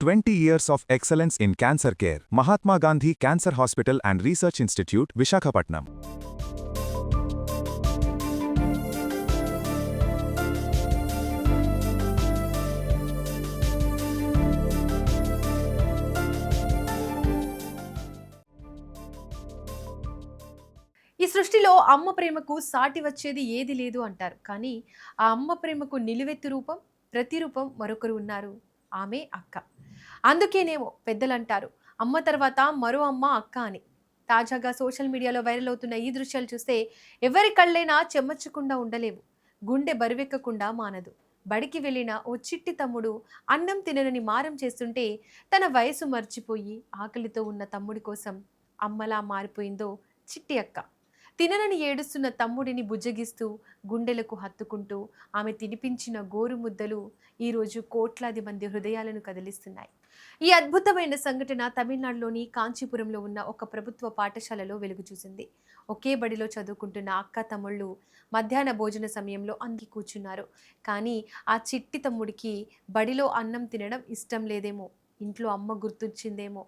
20 years of excellence in cancer care. Mahatma Gandhi Cancer Hospital and Research Institute, Vishakhapatnam. ఈ సృష్టిలో అమ్మ ప్రేమకు సాటి వచ్చేది ఏది లేదు అంటారు. కానీ ఆ అమ్మ ప్రేమకు నిలువెత్తు రూపం, ప్రతిరూపం మరొకరు ఉన్నారు. ఆమె అక్క. అందుకేనేమో పెద్దలంటారు అమ్మ తర్వాత మరో అమ్మ అక్క అని. తాజాగా సోషల్ మీడియాలో వైరల్ అవుతున్న ఈ దృశ్యాలు చూస్తే ఎవరి కళ్ళైనా చెమ్మచ్చకుండా ఉండలేవు. గుండె బరువెక్కకుండా మానదు. బడికి వెళ్ళిన ఓ చిట్టి తమ్ముడు అన్నం తిననని మారం చేస్తుంటే తన వయసు మర్చిపోయి ఆకలితో ఉన్న తమ్ముడి కోసం అమ్మలా మారిపోయిందో చిట్టి అక్క. తిననని ఏడుస్తున్న తమ్ముడిని బుజ్జగిస్తూ గుండెలకు హత్తుకుంటూ ఆమె తినిపించిన గోరు ముద్దలు ఈరోజు కోట్లాది మంది హృదయాలను కదిలిస్తున్నాయి. ఈ అద్భుతమైన సంఘటన తమిళనాడులోని కాంచీపురంలో ఉన్న ఒక ప్రభుత్వ పాఠశాలలో వెలుగు చూసింది. ఒకే బడిలో చదువుకుంటున్న అక్క తమ్ముళ్ళు మధ్యాహ్న భోజన సమయంలో అంది కూర్చున్నారు. కానీ ఆ చిట్టి తమ్ముడికి బడిలో అన్నం తినడం ఇష్టం లేదేమో, ఇంట్లో అమ్మ గుర్తొచ్చిందేమో.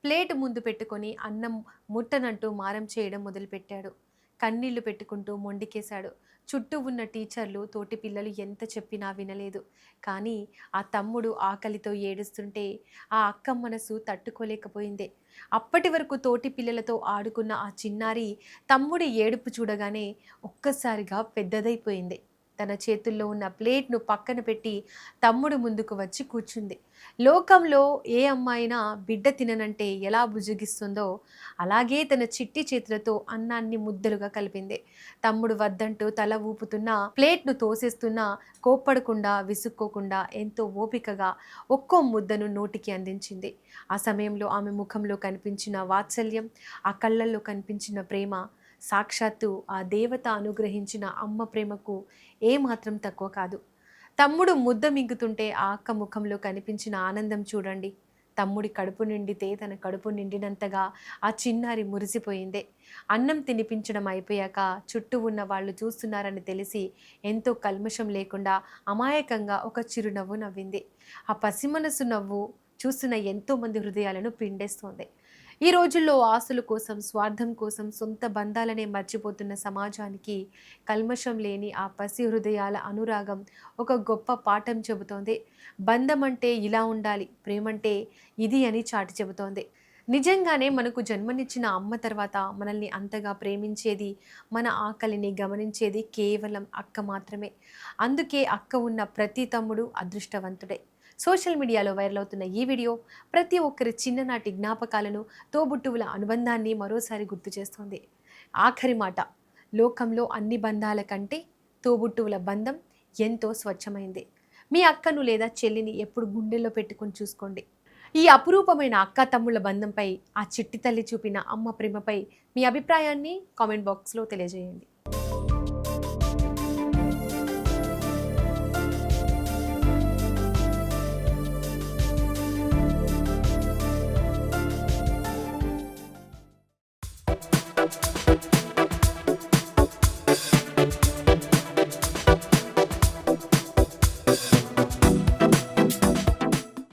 ప్లేట్ ముందు పెట్టుకొని అన్నం ముట్టనంటూ మారం చేయడం మొదలుపెట్టాడు. కన్నీళ్లు పెట్టుకుంటూ మొండికేశాడు. చుట్టూ ఉన్న టీచర్లు, తోటి పిల్లలు ఎంత చెప్పినా వినలేదు. కానీ ఆ తమ్ముడు ఆకలితో ఏడుస్తుంటే ఆ అక్క మనసు తట్టుకోలేకపోయింది. అప్పటి వరకు తోటి పిల్లలతో ఆడుకున్న ఆ చిన్నారి తమ్ముడి ఏడుపు చూడగానే ఒక్కసారిగా పెద్దదైపోయింది. తన చేతుల్లో ఉన్న ప్లేట్ను పక్కన పెట్టి తమ్ముడు ముందుకు వచ్చి కూర్చుంది. లోకంలో ఏ అమ్మాయినా బిడ్డ తిననంటే ఎలా బుజ్జగిస్తుందో అలాగే తన చిట్టి చేతులతో అన్నాన్ని ముద్దలుగా కలిపింది. తమ్ముడు వద్దంటూ తల ఊపుతున్నా, ప్లేట్ను తోసేస్తున్నా కోప్పడకుండా, విసుక్కోకుండా ఎంతో ఓపికగా ఒక్కో ముద్దను నోటికి అందించింది. ఆ సమయంలో ఆమె ముఖంలో కనిపించిన వాత్సల్యం, ఆ కళ్ళల్లో కనిపించిన ప్రేమ సాక్షాత్తు ఆ దేవత అనుగ్రహించిన అమ్మ ప్రేమకు ఏమాత్రం తక్కువ కాదు. తమ్ముడు ముద్ద మింగుతుంటే ఆ అక్క ముఖంలో కనిపించిన ఆనందం చూడండి. తమ్ముడి కడుపు నిండితే తన కడుపు నిండినంతగా ఆ చిన్నారి మురిసిపోయిందే. అన్నం తినిపించడం అయిపోయాక చుట్టూ ఉన్న వాళ్ళు చూస్తున్నారని తెలిసి ఎంతో కల్మషం లేకుండా అమాయకంగా ఒక చిరునవ్వు నవ్వింది. ఆ పసిమనసు నవ్వు చూస్తున్న ఎంతోమంది హృదయాలను పిండేస్తోంది. ఈ రోజుల్లో ఆస్తుల కోసం, స్వార్థం కోసం సొంత బంధాలనే మర్చిపోతున్న సమాజానికి కల్మషం లేని ఆ పసి హృదయాల అనురాగం ఒక గొప్ప పాఠం చెబుతోంది. బంధం అంటే ఇలా ఉండాలి, ప్రేమంటే ఇది అని చాటి చెబుతోంది. నిజంగానే మనకు జన్మనిచ్చిన అమ్మ తర్వాత మనల్ని అంతగా ప్రేమించేది, మన ఆకలిని గమనించేది కేవలం అక్క మాత్రమే. అందుకే అక్క ఉన్న ప్రతి తమ్ముడు అదృష్టవంతుడే. సోషల్ మీడియాలో వైరల్ అవుతున్న ఈ వీడియో ప్రతి ఒక్కరి చిన్ననాటి జ్ఞాపకాలను, తోబుట్టువుల అనుబంధాన్ని మరోసారి గుర్తు చేస్తోంది. ఆఖరి మాట, లోకంలో అన్ని బంధాల కంటే తోబుట్టువుల బంధం ఎంతో స్వచ్ఛమైంది. మీ అక్కను లేదా చెల్లిని ఎప్పుడు గుండెల్లో పెట్టుకొని చూసుకోండి. ఈ అపురూపమైన అక్క తమ్ముళ్ళ బంధంపై, ఆ చిట్టి తల్లి చూపిన అమ్మ ప్రేమపై మీ అభిప్రాయాన్ని కామెంట్ బాక్స్లో తెలియజేయండి.